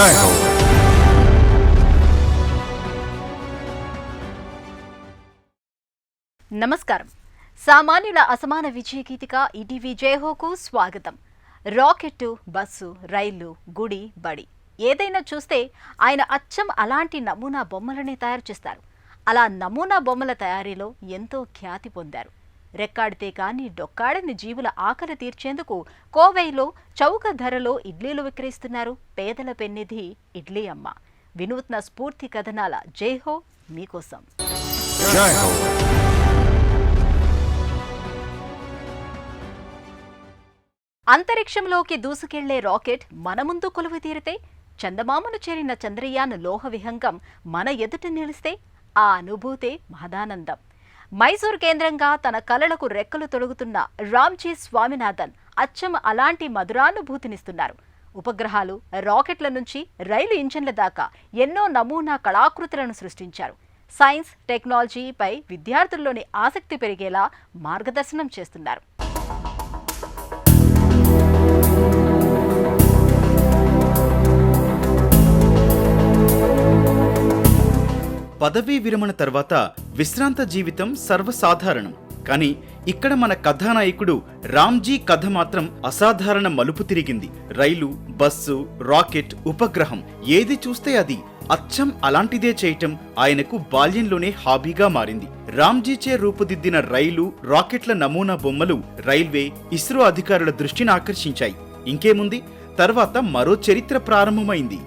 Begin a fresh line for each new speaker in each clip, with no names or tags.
జై హో.
నమస్కారం. సామాన్యుల అసమాన విజయ గీతిక ఈటీవీ జయహోకు స్వాగతం. రాకెట్టు, బస్సు, రైలు, గుడి, బడి ఏదైనా చూస్తే ఆయన అచ్చం అలాంటి నమూనా బొమ్మలనే తయారు చేస్తారు. అలా నమూనా బొమ్మల తయారీలో ఎంతో ఖ్యాతి పొందారు. రెక్కాడితే కానీ డొక్కాడని జీవుల ఆకలి తీర్చేందుకు కోవైలో చౌక ధరలో ఇడ్లీలు విక్రయిస్తున్నారు పేదల పెన్నిధి ఇడ్లీ అమ్మ. వినూత్న స్ఫూర్తి కథనాల జైహో మీకోసం.
జై హో.
అంతరిక్షంలోకి దూసుకెళ్లే రాకెట్ మన ముందు కొలువు తీరితే, చందమామను చేరిన చంద్రయాన్ లోహ విహంగం మన ఎదుట నిలిస్తే ఆ అనుభూతే మహదానందం. మైసూర్ కేంద్రంగా తన కలలకు రెక్కలు తొడుగుతున్న రామ్జీ స్వామినాథన్ అచ్చం అలాంటి మధురానుభూతినిస్తున్నారు. ఉపగ్రహాలు, రాకెట్ల నుంచి రైలు ఇంజన్ల దాకా ఎన్నో నమూనా కళాకృతులను సృష్టించారు. సైన్స్, టెక్నాలజీపై విద్యార్థుల్లోని ఆసక్తి పెరిగేలా మార్గదర్శనం చేస్తున్నారు.
పదవీ విరమణ తర్వాత విశ్రాంత జీవితం సర్వసాధారణం. కానీ ఇక్కడ మన కథానాయకుడు రామ్జీ కథ మాత్రం అసాధారణ మలుపు తిరిగింది. రైలు, బస్సు, రాకెట్, ఉపగ్రహం ఏది చూస్తే అది అచ్చం అలాంటిదే చేయటం ఆయనకు బాల్యంలోనే హాబీగా మారింది. రామ్జీచే రూపుదిద్దిన రైలు, రాకెట్ల నమూనా బొమ్మలు రైల్వే, ఇస్రో అధికారుల దృష్టిని ఆకర్షించాయి. ఇంకేముంది, తర్వాత మరో చరిత్ర ప్రారంభమైంది.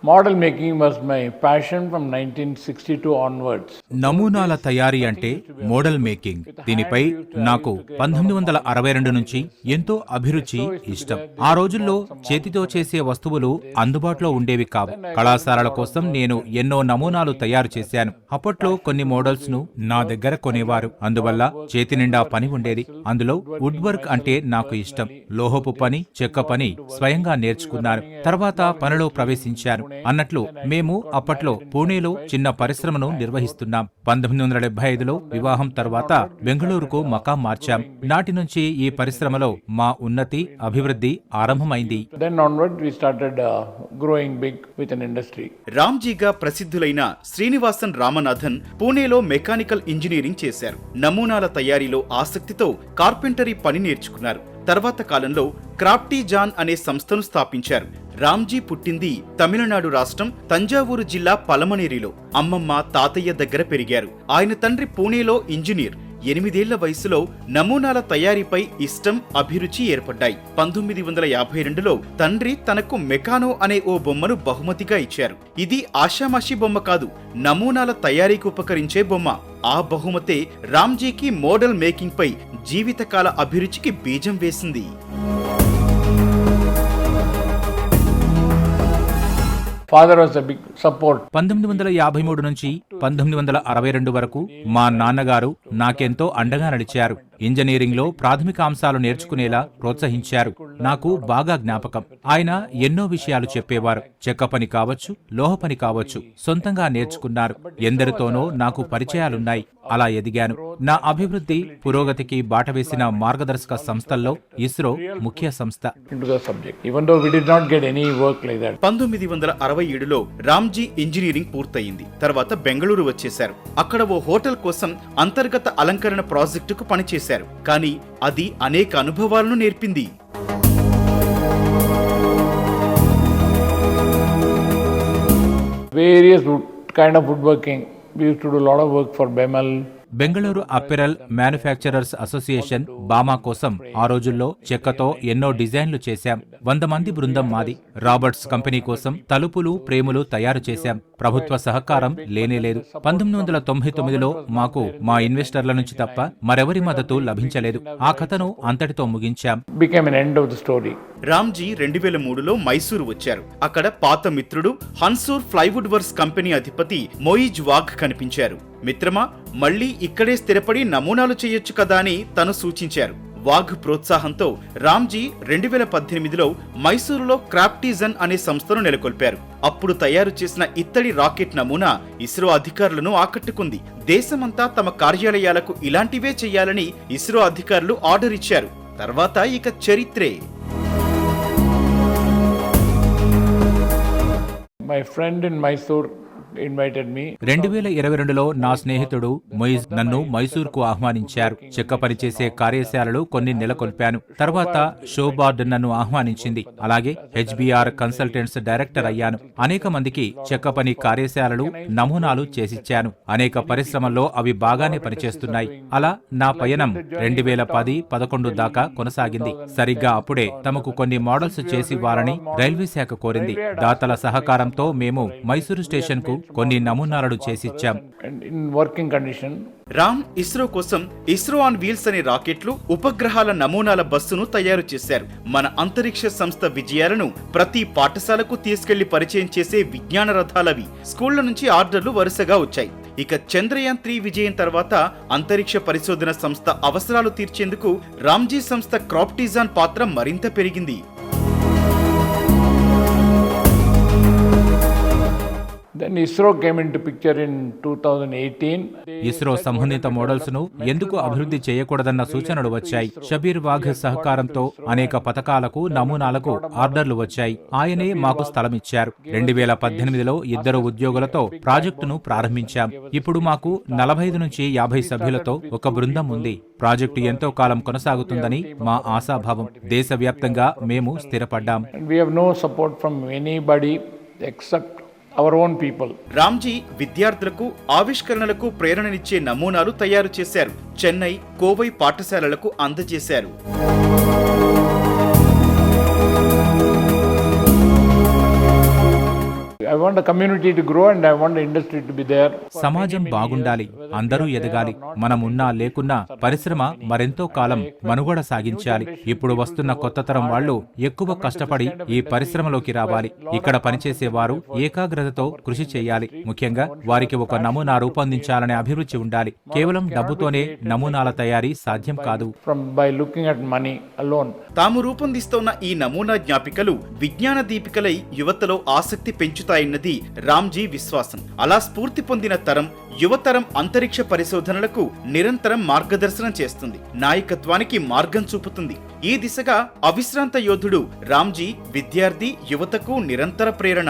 Model making was my passion from 1962 onwards.
నమూనాల తయారీ అంటే మోడల్ మేకింగ్. దీనిపై నాకు 1962 నుంచి ఎంతో అభిరుచి, ఇష్టం. ఆ రోజుల్లో చేతితో చేసే వస్తువులు అందుబాటులో ఉండేవి కావు. కళాశాలల కోసం నేను ఎన్నో నమూనాలు తయారు చేశాను. అప్పట్లో కొన్ని మోడల్స్ ను నా దగ్గర కొనేవారు. అందువల్ల చేతి నిండా పని ఉండేది. అందులో వుడ్ వర్క్ అంటే నాకు ఇష్టం. లోహపు పని, చెక్క పని స్వయంగా నేర్చుకున్నాను. తర్వాత పనిలో ప్రవేశించాను. అన్నట్లు మేము అప్పట్లో పూణేలో చిన్న పరిశ్రమను నిర్వహిస్తున్నాం. 1975లో వివాహం తర్వాత బెంగళూరుకు మకాం మార్చాం. నాటి నుంచి ఈ పరిశ్రమలో మా ఉన్నతి, అభివృద్ధి ఆరంభమైంది.
రామ్జీగా ప్రసిద్ధులైన శ్రీనివాసన్ రామనాథన్ పూణేలో మెకానికల్ ఇంజనీరింగ్ చేశారు. నమూనాల తయారీలో ఆసక్తితో కార్పెంటరీ పని నేర్చుకున్నారు. తర్వాత కాలంలో క్రాఫ్టీ జాన్ అనే సంస్థను స్థాపించారు. రామ్జీ పుట్టింది తమిళనాడు రాష్ట్రం తంజావూరు జిల్లా పలమనేరిలో. అమ్మమ్మ, తాతయ్య దగ్గర పెరిగారు. ఆయన తండ్రి పూణేలో ఇంజనీర్. 8 ఏళ్ల వయసులో నమూనాల తయారీపై ఇష్టం, అభిరుచి ఏర్పడ్డాయి. 1952లో తండ్రి తనకు మెకానో అనే ఓ బొమ్మను బహుమతిగా ఇచ్చారు. ఇది ఆషామాషి బొమ్మ కాదు, నమూనాల తయారీకి ఉపకరించే బొమ్మ. ఆ బహుమతే రామ్జీకి మోడల్ మేకింగ్ పై జీవితకాల అభిరుచికి బీజం వేసింది.
1953 నుంచి 1962 వరకు మా నాన్నగారు నాకెంతో అండగా నడిచారు. ఇంజనీరింగ్ లో ప్రాథమిక అంశాలు నేర్చుకునేలా ప్రోత్సహించారు. నాకు బాగా జ్ఞాపకం. ఆయన ఎన్నో విషయాలు చెప్పేవారు. చెక్క పని కావచ్చు, లోహ పని కావచ్చు, సొంతంగా నేర్చుకున్నారు. ఎందరితోనో నాకు పరిచయాలున్నాయి. అలా ఎదిగాను. నా అభివృద్ధి, పురోగతికి బాట వేసిన మార్గదర్శక సంస్థల్లో ఇస్రో ముఖ్య సంస్థ.
1967లో రామ్జీ ఇంజనీరింగ్ పూర్తయింది. తర్వాత బెంగళూరు వచ్చేశారు. అక్కడ ఓ హోటల్ కోసం అంతర్గత అలంకరణ ప్రాజెక్టుకు పనిచేశారు. కానీ అది అనేక అనుభవాలను నేర్పింది.
Various kind of woodworking. We used to do a lot of work for Bemal.
Bengaluru apparel manufacturers association బామా కోసం ఆ రోజుల్లో చెక్కతో ఎన్నో డిజైన్లు చేశాం. 100 మంది బృందం మాది. రాబర్ట్స్ కంపెనీ కోసం తలుపులు, ఫ్రేములు తయారు చేశాం. ప్రభుత్వ సహకారం లేనేలేదు. 1999లో మాకు మా ఇన్వెస్టర్ల నుంచి తప్ప మరెవరి మద్దతు లభించలేదు. ఆ కథను అంతటితో ముగించాం.
రామ్జీ 2003లో మైసూరు వచ్చారు. అక్కడ పాత మిత్రుడు హన్సూర్ ప్లైవుడ్ వర్క్స్ కంపెనీ అధిపతి మొయిజ్ వాఘ్ కనిపించారు. మిత్రమా, మళ్లీ ఇక్కడే స్థిరపడి నమూనాలు చేయొచ్చు కదా అని తను సూచించారు. వాఘ్ ప్రోత్సాహంతో రామ్జీ 2018లో మైసూరులో క్రాఫ్టిజన్ అనే సంస్థను నెలకొల్పారు. అప్పుడు తయారు చేసిన ఇత్తడి రాకెట్ నమూనా ఇస్రో అధికారులను ఆకట్టుకుంది. దేశమంతా తమ కార్యాలయాలకు ఇలాంటివే చేయాలని ఇస్రో అధికారులు ఆర్డర్ ఇచ్చారు. తర్వాత ఇక చరిత్రే.
My friend in Mysore invited me.
2022లో నా స్నేహితుడు మొయిజ్ నన్ను మైసూర్కు ఆహ్వానించారు. చెక్క పనిచేసే కార్యశాలలు కొన్ని నెలకొల్పాను. తర్వాత షోబార్డ్ నన్ను ఆహ్వానించింది. అలాగే హెచ్బిఆర్ కన్సల్టెంట్స్ డైరెక్టర్ అయ్యాను. అనేక మందికి చెక్క పని కార్యశాలలు నమూనాలు చేసిచ్చాను. అనేక పరిశ్రమల్లో అవి బాగానే పనిచేస్తున్నాయి. అలా నా పయనం 2010-11 దాకా కొనసాగింది. సరిగ్గా అప్పుడే తమకు కొన్ని మోడల్స్ చేసి ఇవ్వాలని రైల్వే శాఖ కోరింది. దాతల సహకారంతో మేము మైసూరు స్టేషన్ కు కొన్ని నమూనాలను చేసిచ్చాం.
And in working condition.
Ram ISRO కోసం ఇస్రో ఆన్ వీల్స్ అనే రాకెట్లు, ఉపగ్రహాల నమూనాల బస్సును తయారు చేశారు. మన అంతరిక్ష సంస్థ విజయాలను ప్రతి పాఠశాలకు తీసుకెళ్లి పరిచయం చేసే విజ్ఞాన రథాలవి. స్కూళ్ల నుంచి ఆర్డర్లు వరుసగా వచ్చాయి. ఇక చంద్రయాన్ 3 విజయం తర్వాత అంతరిక్ష పరిశోధన సంస్థ అవసరాలు తీర్చేందుకు రామ్జీ సంస్థ క్రాప్టీజాన్ పాత్ర మరింత పెరిగింది.
Then ISRO came into picture in 2018.
ISRO సంబంధిత మోడల్స్ ను ఎందుకు అభివృద్ధి చేయకూడదన్న సూచనలు వచ్చాయి. షబీర్ వాఘ్ సహకారంతో అనేక పథకాలకు, నమూనాలకు ఆర్డర్లు వచ్చాయి. ఆయనే మాకు స్థలమిచ్చారు. 2018లో 2 ఉద్యోగులతో ప్రాజెక్టును ప్రారంభించాం. ఇప్పుడు మాకు 45 నుంచి 50 సభ్యులతో ఒక బృందం ఉంది. ప్రాజెక్టు ఎంతో కాలం కొనసాగుతుందని మా ఆశాభావం. దేశవ్యాప్తంగా మేము స్థిరపడ్డాం.
And we have no support from anybody except our own people.
Ramji విద్యార్థులకు, ఆవిష్కరణలకు ప్రేరణనిచ్చే నమూనాలు తయారు చేశారు. చెన్నై, కోవై పాఠశాలలకు అందజేశారు.
I want the community to grow and I want the industry to be there.
సమాజం బాగుండాలి, అందరూ ఎదగాలి. మనం ఉన్నా లేకున్నా పరిశ్రమ మరెంతో కాలం మనుగడ సాగించాలి. ఇప్పుడు వస్తున్న కొత్త తరం వాళ్ళు ఎక్కువ కష్టపడి ఈ పరిశ్రమలోకి రావాలి. ఇక్కడ పనిచేసే వారు ఏకాగ్రతతో కృషి చేయాలి. ముఖ్యంగా వారికి ఒక నమూనా రూపొందించాలనే అభిరుచి ఉండాలి. కేవలం డబ్బుతోనే నమూనాల తయారీ సాధ్యం కాదు.
By looking at money alone.
తాము రూపొందిస్తున్న ఈ నమూనా జ్ఞాపికలు విజ్ఞాన దీపికలై యువతలో ఆసక్తి పెంచుతాయన్నది రామ్జీ విశ్వాసం. అలా స్ఫూర్తి పొందిన తరం, యువతరం అంతరిక్ష పరిశోధనలకు నిరంతరం మార్గదర్శనం చేస్తుంది, నాయకత్వానికి మార్గం చూపుతుంది. ఈ దిశగా అవిశ్రాంత యోధుడు రామ్జీ విద్యార్థి, యువతకు నిరంతర ప్రేరణ.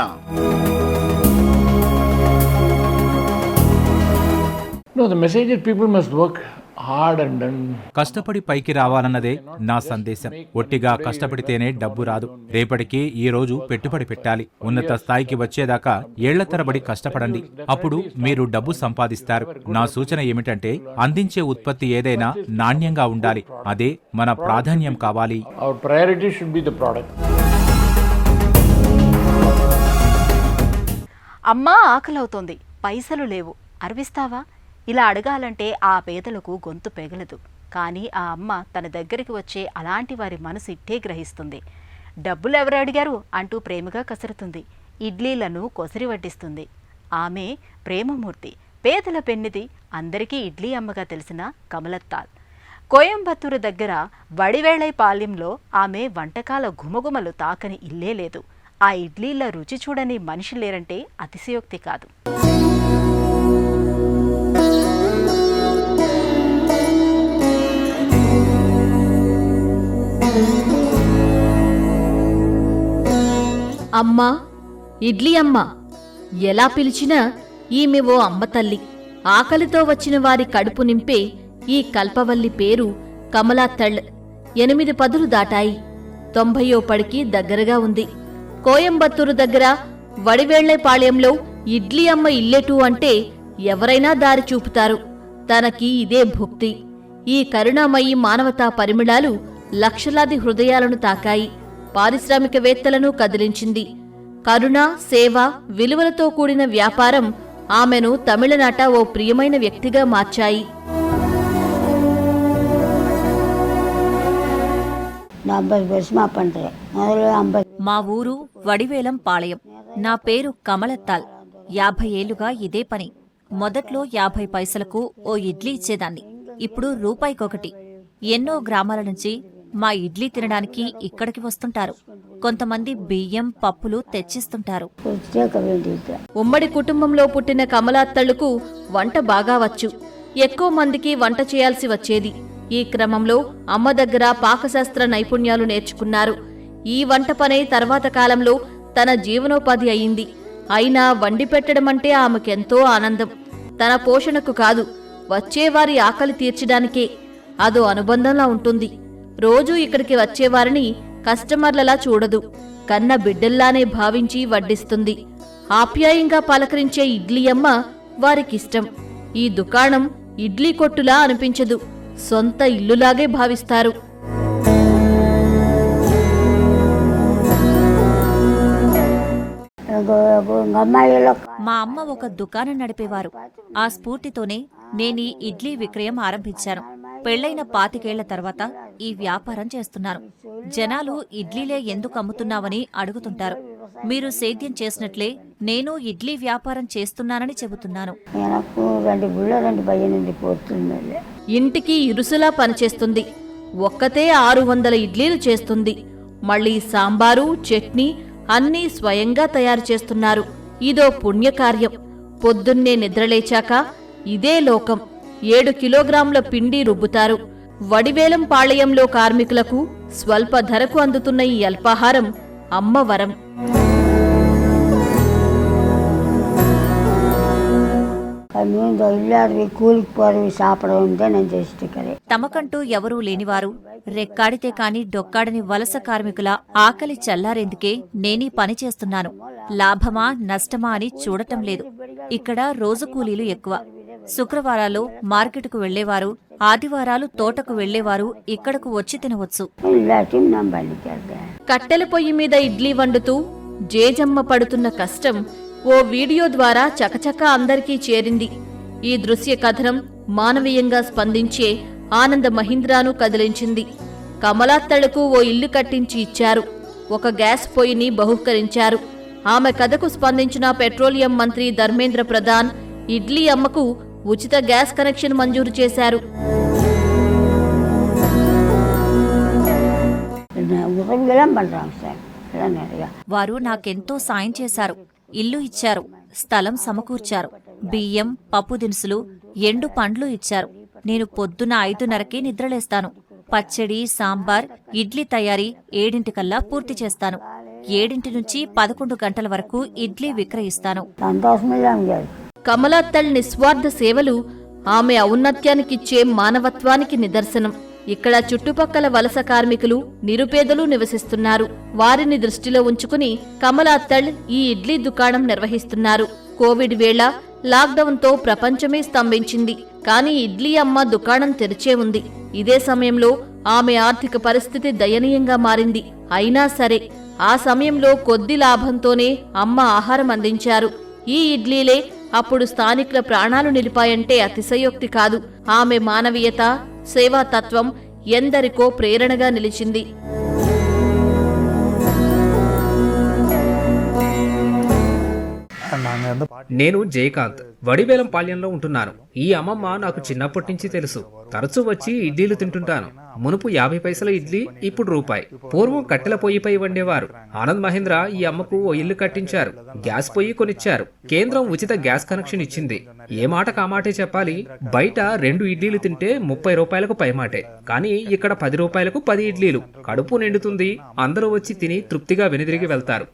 No, the message is people must work hard and done.
కష్టపడి పైకి రావాలన్నదే నా సందేశం. ఒట్టిగా కష్టపడితేనే డబ్బు రాదు. రేపటికి ఈ రోజు పెట్టుబడి పెట్టాలి. ఉన్నత స్థాయికి వచ్చేదాకా ఏళ్ల తరబడి కష్టపడండి. అప్పుడు మీరు డబ్బు సంపాదిస్తారు. నా సూచన ఏమిటంటే అందించే ఉత్పత్తి ఏదైనా నాణ్యంగా ఉండాలి. అదే మన ప్రాధాన్యం కావాలి.
Our priority should be the product.
అమ్మా ఆకలవుతోంది, పైసలు లేవు, అర్విస్తావా? ఇలా అడగాలంటే ఆ పేదలకు గొంతు పెగలదు. కానీ ఆ అమ్మ తన దగ్గరికి వచ్చే అలాంటి వారి మనసు ఇట్టే గ్రహిస్తుంది. డబ్బులు ఎవరు అడిగారు అంటూ ప్రేమగా కసరుతుంది. ఇడ్లీలను కొసరి వడ్డిస్తుంది. ఆమె ప్రేమమూర్తి, పేదల పెన్నిది, అందరికీ ఇడ్లీ అమ్మగా తెలిసిన కమలత్తాల్. కోయంబత్తూరు దగ్గర వడివేళైపాలెంలో ఆమె వంటకాల గుమగుమలు తాకని ఇల్లే లేదు. ఆ ఇడ్లీల రుచి చూడని మనిషి లేరంటే అతిశయోక్తి కాదు.
అమ్మా, ఇడ్లీ అమ్మ, ఎలా పిలిచినా ఈమె ఓ అమ్మ తల్లి. ఆకలితో వచ్చిన వారి కడుపు నింపే ఈ కల్పవల్లి పేరు కమలాత్తళ్. 8 పదులు దాటాయి. 90వ పడికి దగ్గరగా ఉంది. కోయంబత్తూరు దగ్గర వడివేళ్లపాళ్యంలో ఇడ్లీ అమ్మ ఇల్లెటు అంటే ఎవరైనా దారి చూపుతారు. తనకి ఇదే భుక్తి. ఈ కరుణామయీ మానవతా పరిమిళాలు లక్షలాది హృదయాలను తాకాయి. పారిశ్రామికవేత్తలను కదిలించింది. కరుణ, సేవ, విలువలతో కూడిన వ్యాపారం ఆమెను తమిళనాట ఓ ప్రియమైన వ్యక్తిగా మార్చాయి.
మా ఊరు వడివేలం పాళయం. నా పేరు కమలత్తాల్. 50 ఏళ్లుగా ఇదే పని. మొదట్లో 50 పైసలకు ఓ ఇడ్లీ ఇచ్చేదాన్ని. ఇప్పుడు రూపాయికొకటి. ఎన్నో గ్రామాల నుంచి మా ఇడ్లీ తినడానికి ఇక్కడికి వస్తుంటారు. కొంతమంది బియ్యం, పప్పులు తెచ్చిస్తుంటారు.
ఉమ్మడి కుటుంబంలో పుట్టిన కమలాత్తళ్లకు వంట బాగా వచ్చు. ఎక్కువ మందికి వంట చేయాల్సి వచ్చేది. ఈ క్రమంలో అమ్మ దగ్గర పాకశాస్త్ర నైపుణ్యాలు నేర్చుకున్నారు. ఈ వంట పనే తర్వాత కాలంలో తన జీవనోపాధి అయింది. అయినా వండి పెట్టడమంటే ఆమెకెంతో ఆనందం. తన పోషణకు కాదు, వచ్చేవారి ఆకలి తీర్చడానికే. అదో అనుబంధంలా ఉంటుంది. రోజూ ఇక్కడికి వచ్చేవారిని కస్టమర్లలా చూడదు, కన్న బిడ్డల్లానే భావించి వడ్డిస్తుంది. ఆప్యాయంగా పలకరించే ఇడ్లీ అమ్మ వారికిష్టం. ఈ దుకాణం ఇడ్లీ కొట్టులా అనిపించదు, సొంత ఇల్లులాగే భావిస్తారు.
మా అమ్మ ఒక దుకాణం నడిపేవారు. ఆ స్ఫూర్తితోనే నేనీ ఇడ్లీ విక్రయం ఆరంభించాను. పెళ్లైన 25 ఏళ్ల తర్వాత ఈ వ్యాపారం చేస్తున్నాను. జనాలు ఇడ్లీలే ఎందుకు అమ్ముతున్నావని అడుగుతుంటారు. మీరు సేద్యం చేసినట్లే నేను ఇడ్లీ వ్యాపారం చేస్తున్నానని చెబుతున్నాను.
ఇంటికి ఇరుసులా పనిచేస్తుంది. ఒక్కతే 600 ఇడ్లీలు చేస్తుంది. మళ్ళీ సాంబారు, చట్నీ అన్నీ స్వయంగా తయారు చేస్తున్నారు. ఇదో పుణ్యకార్యం. పొద్దున్నే నిద్రలేచాక ఇదే లోకం. 7 కిలోగ్రాముల పిండి రుబ్బుతారు. వడివేలం పాళయంలో కార్మికులకు స్వల్ప ధరకు అందుతున్న ఈ అల్పాహారం అమ్మవరం.
తమకంటూ ఎవరూ లేనివారు, రెక్కాడితే కాని డొక్కాడని వలస కార్మికుల ఆకలి చల్లారేందుకే నేనీ పని చేస్తున్నాను. లాభమా నష్టమా అని చూడటం లేదు. ఇక్కడ రోజు కూలీలు ఎక్కువ. శుక్రవారాలు మార్కెటుకు వెళ్లేవారు, ఆదివారాలు తోటకు వెళ్లేవారు ఇక్కడకు వచ్చి తినవచ్చు.
కట్టెల పొయ్యి మీద ఇడ్లీ వండుతూ జేజమ్మ పడుతున్న కష్టం ఓ వీడియో ద్వారా చకచకా అందరికీ చేరింది. ఈ దృశ్య కథనం మానవీయంగా స్పందించే ఆనంద మహీంద్రాను కదిలించింది. కమలాత్తళ్లకు ఓ ఇల్లు కట్టించి ఇచ్చారు. ఒక గ్యాస్ పొయ్యిని బహుకరించారు. ఆమె కథకు స్పందించిన పెట్రోలియం మంత్రి ధర్మేంద్ర ప్రధాన్ ఇడ్లీ అమ్మకు ఉచిత గ్యాస్ కనెక్షన్ మంజూరు చేశారు.
వారు నాకెంతో సాయం చేశారు. ఇల్లు ఇచ్చారు, స్థలం సమకూర్చారు, బియ్యం, పప్పు దినుసులు, ఎండు పండ్లు ఇచ్చారు. నేను పొద్దున 5:30కే నిద్రలేస్తాను. పచ్చడి, సాంబార్, ఇడ్లీ తయారీ 7 పూర్తి చేస్తాను. 7 నుంచి 11 గంటల వరకు ఇడ్లీ విక్రయిస్తాను.
కమలాత్తల్ నిస్వార్థ సేవలు ఆమె ఔన్నత్యానికిచ్చే మానవత్వానికి నిదర్శనం. ఇక్కడ చుట్టుపక్కల వలస కార్మికులు, నిరుపేదలు నివసిస్తున్నారు. వారిని దృష్టిలో ఉంచుకుని కమలాత్తల్ ఈ ఇడ్లీ దుకాణం నిర్వహిస్తున్నారు. కోవిడ్ వేళ లాక్డౌన్తో ప్రపంచమే స్తంభించింది. కానీ ఇడ్లీ అమ్మ దుకాణం తెరిచే ఉంది. ఇదే సమయంలో ఆమె ఆర్థిక పరిస్థితి దయనీయంగా మారింది. అయినా సరే ఆ సమయంలో కొద్ది లాభంతోనే అమ్మ ఆహారం అందించారు. ఈ ఇడ్లీలే అప్పుడు స్థానికుల ప్రాణాలు నిలిపాయంటే అతిశయోక్తి కాదు. ఆమె మానవీయత, సేవాతత్వం ఎందరికో ప్రేరణగా నిలిచింది.
నేను జయకాంత్, వడివేలం పాళ్యంలో ఉంటున్నాను. ఈ అమ్మమ్మ నాకు చిన్నప్పటి నుంచి తెలుసు. తరచూ వచ్చి ఇడ్లీలు తింటుంటాను. మునుపు 50 పైసల ఇడ్లీ, ఇప్పుడు రూపాయి. పూర్వం కట్టెల పొయ్యిపై వండేవారు. ఆనంద్ మహీంద్ర ఈ అమ్మకు ఓ ఇల్లు కట్టించారు. గ్యాస్ పొయ్యి కొనిచ్చారు. కేంద్రం ఉచిత గ్యాస్ కనెక్షన్ ఇచ్చింది. ఏ మాట కామాటే చెప్పాలి. బయట 2 ఇడ్లీలు తింటే 30 రూపాయలకు పైమాటే. కానీ ఇక్కడ 10 రూపాయలకు 10 ఇడ్లీలు. కడుపు నిండుతుంది. అందరూ వచ్చి తిని తృప్తిగా వెనుదిరిగి వెళ్తారు.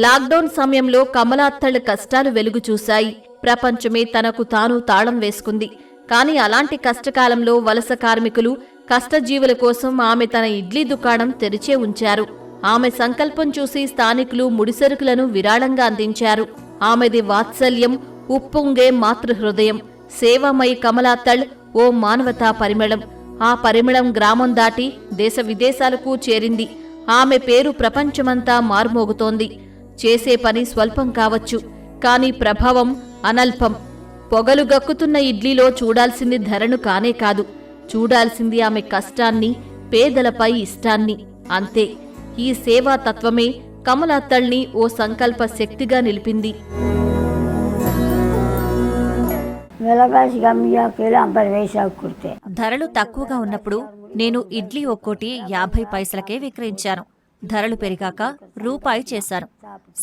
లాక్డౌన్ సమయంలో కమలాత్తళ్ల కష్టాలు వెలుగు చూశాయి. ప్రపంచమే తనకు తాను తాళం వేసుకుంది. కానీ అలాంటి కష్టకాలంలో వలస కార్మికులు, కష్టజీవుల కోసం ఆమె తన ఇడ్లీ దుకాణం తెరిచే ఉంచారు. ఆమె సంకల్పం చూసి స్థానికులు ముడిసరుకులను విరాళంగా అందించారు. ఆమెది వాత్సల్యం, ఉప్పొంగే మాతృహృదయం. సేవామయి కమలాత్తళ్ ఓ మానవతా పరిమళం. ఆ పరిమళం గ్రామం దాటి దేశ విదేశాలకు చేరింది. ఆమె పేరు ప్రపంచమంతా మార్మోగుతోంది. చేసే పని స్వల్పం కావచ్చు, కాని ప్రభావం అనల్పం. పొగలు గక్కుతున్న ఇడ్లీలో చూడాల్సింది ధరను కానే కాదు, చూడాల్సింది ఆమె కష్టాన్ని, పేదలపై ఇష్టాన్ని. అంతే. ఈ సేవా తత్వమే కమలాత్తళ్ని ఓ సంకల్ప శక్తిగా నిలిపింది.
ధరలు తక్కువగా ఉన్నప్పుడు నేను ఇడ్లీ ఒక్కోటి 50 పైసలకే విక్రయించాను. ధరలు పెరిగాక రూపాయి చేశాను.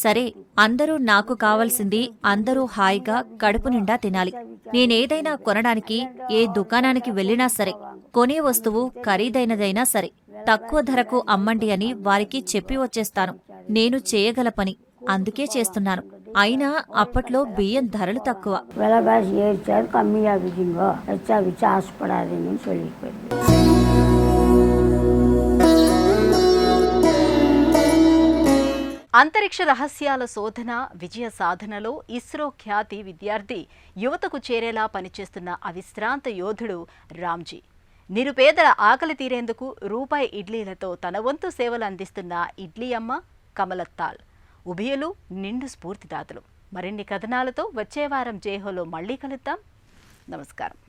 సరే, అందరూ నాకు కావలసింది అందరూ హాయిగా కడుపు నిండా తినాలి. నేనేదైనా కొనడానికి ఏ దుకాణానికి వెళ్ళినా సరే, కొనే వస్తువు ఖరీదైనదైనా సరే తక్కువ ధరకు అమ్మండి అని వారికి చెప్పి వచ్చేస్తాను. నేను చేయగల పని, అందుకే చేస్తున్నాను. అయినా అప్పట్లో బియ్యం ధరలు తక్కువ.
விலைவாசி ஏறிச்சாரு, கம்மியாகுதுங்கோ, வச்சா வச்சு ஆசைப்படாதீங்கன்னு சொல்லிட்டு போயிடுது.
అంతరిక్ష రహస్యాల శోధన విజయ సాధనలో ఇస్రో ఖ్యాతి విద్యార్థి యువతకు చేరేలా పనిచేస్తున్న అవిశ్రాంత యోధుడు రామ్జీ. నిరుపేదల ఆకలి తీరేందుకు రూపాయి ఇడ్లీలతో తన వంతు సేవలు అందిస్తున్న ఇడ్లీ అమ్మ కమలత్తాల్ ఉభయులు నిండు స్ఫూర్తిదాతలు. మరిన్ని కథనాలతో వచ్చే వారం జేహోలో మళ్ళీ కలుద్దాం. నమస్కారం.